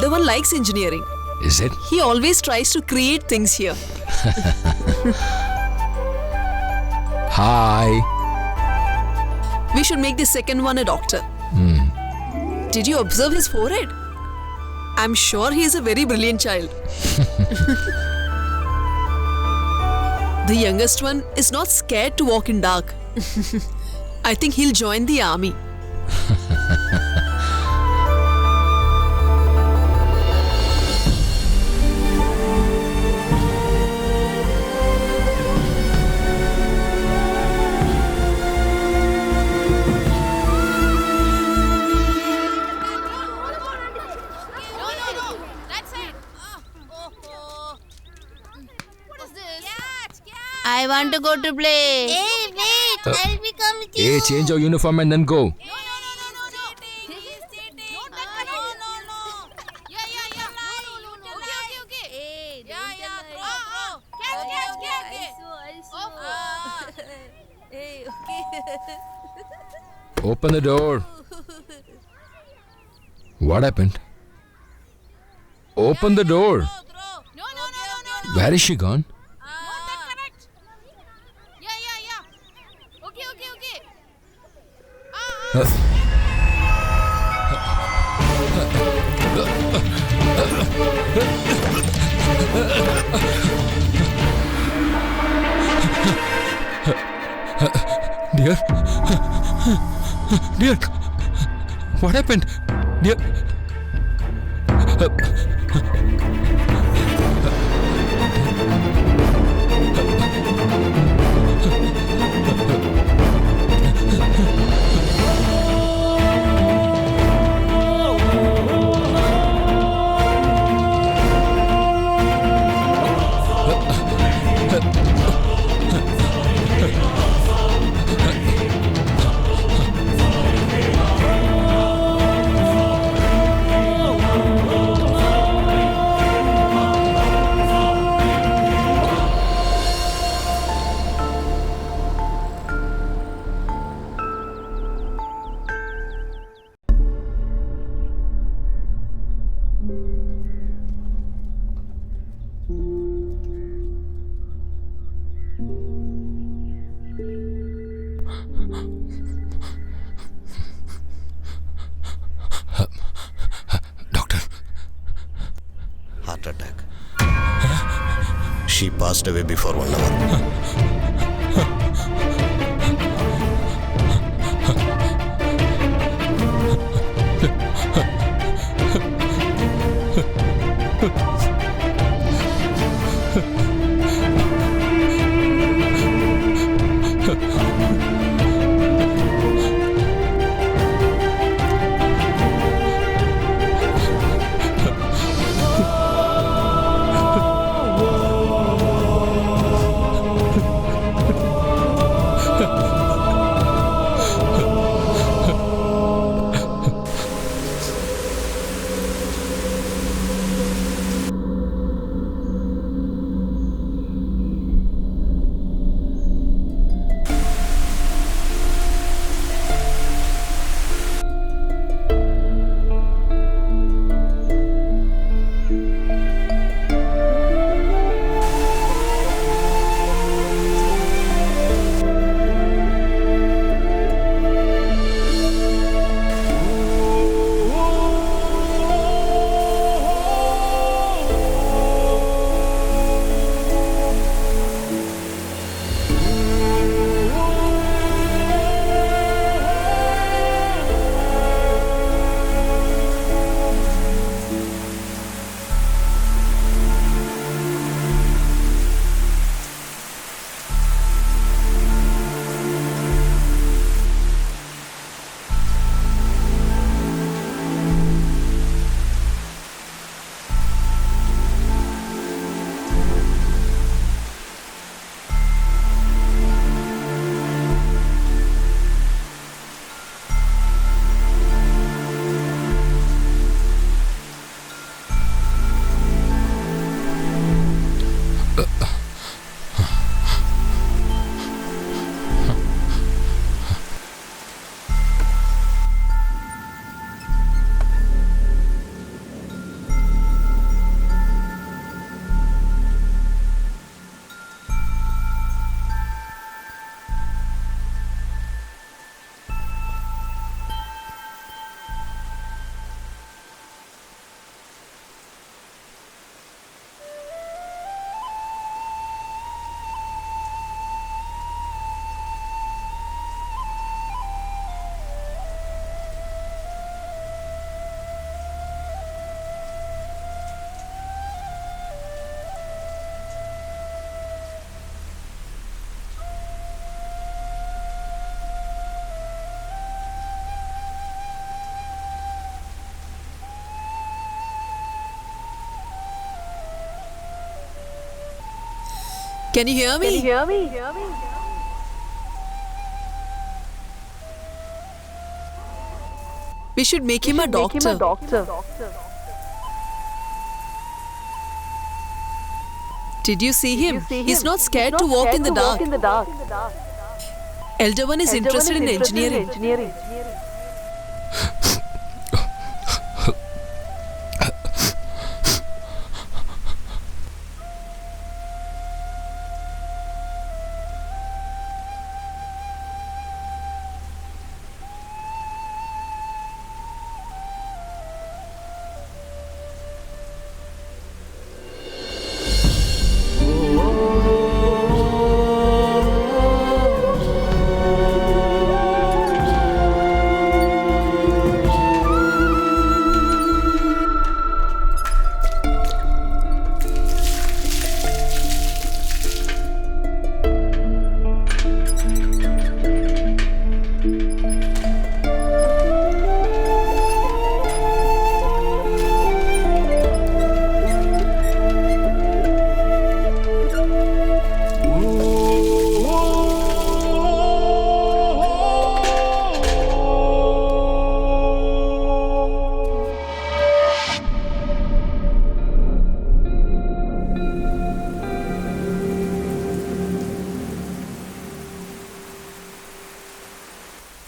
elder one likes engineering. Is it? He always tries to create things here. Hi. We should make the second one a doctor. Did you observe his forehead? I'm sure he is a very brilliant child. The youngest one is not scared to walk in dark. I think he'll join the army. I want to go to play. Hey, wait! I'll become with you. Hey, change your uniform and then go. No. Okay. Hey, throw. Catch. Hey, okay. Open the door. What happened? Open the door. No. Where is she gone? Not that correct. Yeah. Okay. Dear, what happened? Dear. Doctor. Heart attack. She passed away before 1 hour. Can you hear me? We should make him a doctor. Did you see him? He's not scared to walk in the dark. Elder one is interested in engineering.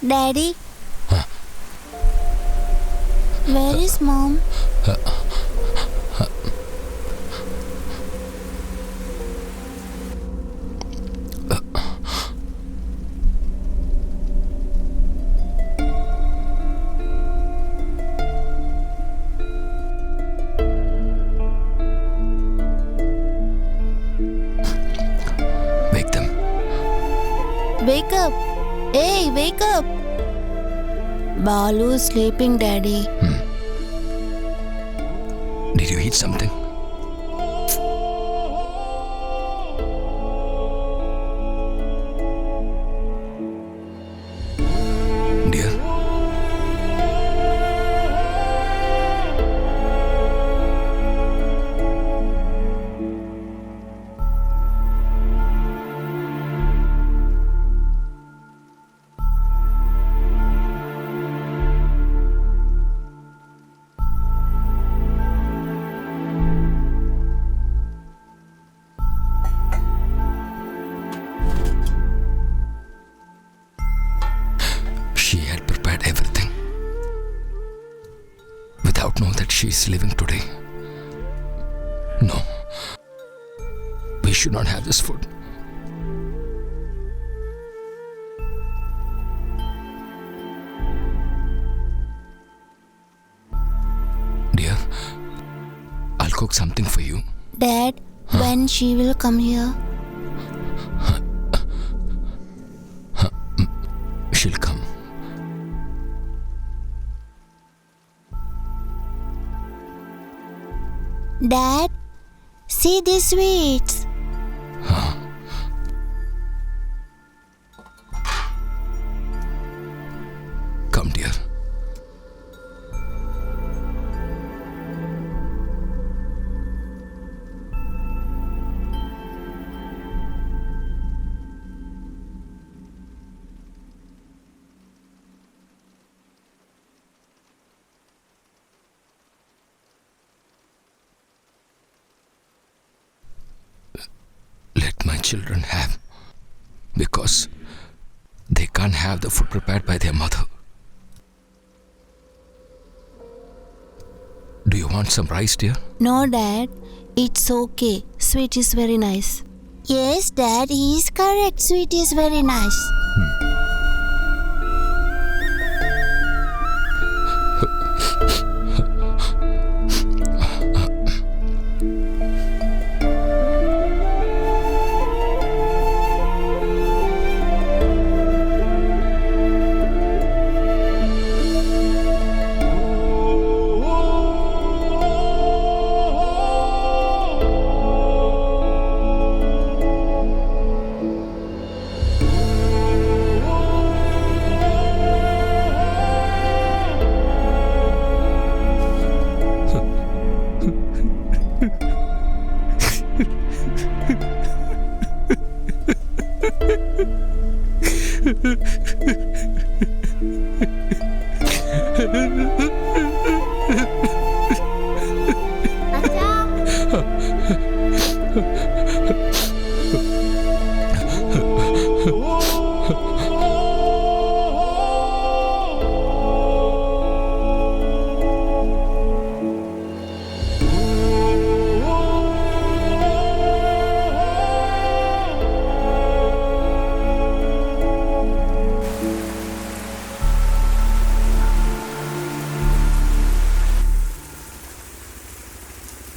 Daddy? Where is mom? Wake them. Wake up. Hey, wake up. Balu is sleeping, Daddy. Did you eat something? Dear? She had prepared everything without knowing that she is living today. No, we should not have this food. Dear, I'll cook something for you. Dad, when she will come here? She'll come. Dad, see these sweets. Come, dear. Let my children have, because they can't have the food prepared by their mother. Do you want some rice, dear? No, Dad, it's okay. Sweet is very nice. Yes, Dad, he is correct. Sweet is very nice.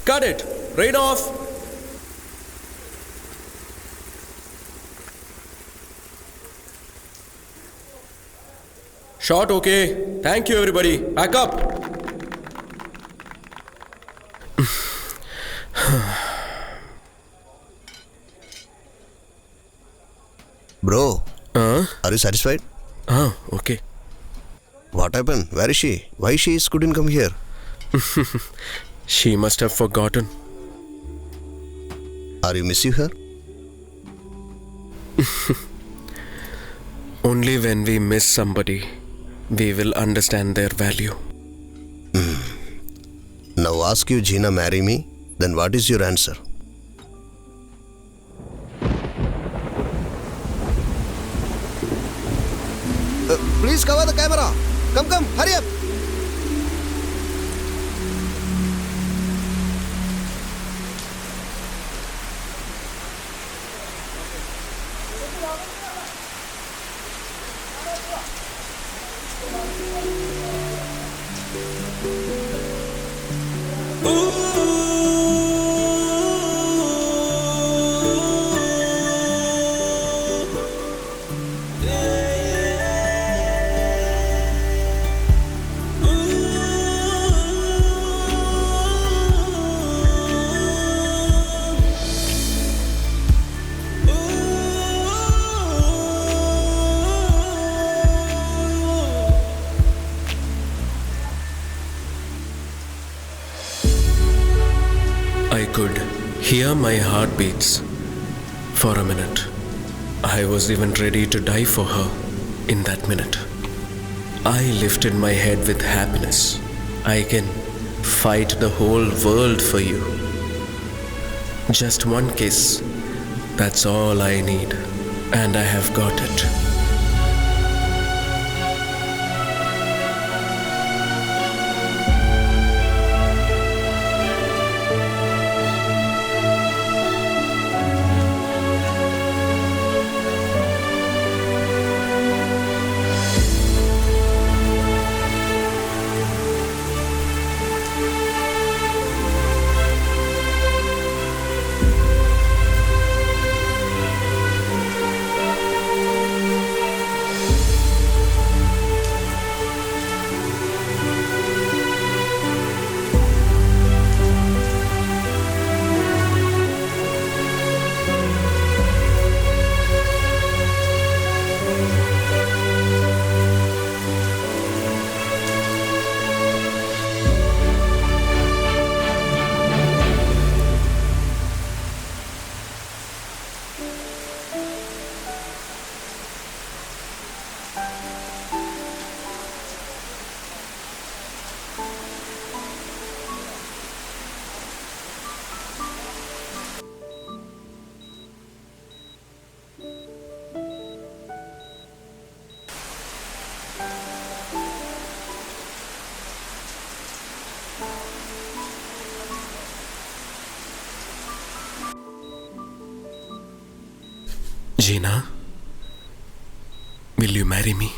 Cut it. Rain off. Shot okay. Thank you everybody. Back up. Bro, are you satisfied? Okay. What happened? Where is she? Why she couldn't come here? She must have forgotten. Are you missing her? Only when we miss somebody, we will understand their value. Now ask you Gina marry me, then what is your answer? Please cover the camera. Come, hurry up. I could hear my heartbeats for a minute. I was even ready to die for her in that minute. I lifted my head with happiness. I can fight the whole world for you. Just one kiss, that's all I need, and I have got it. Gina, will you marry me?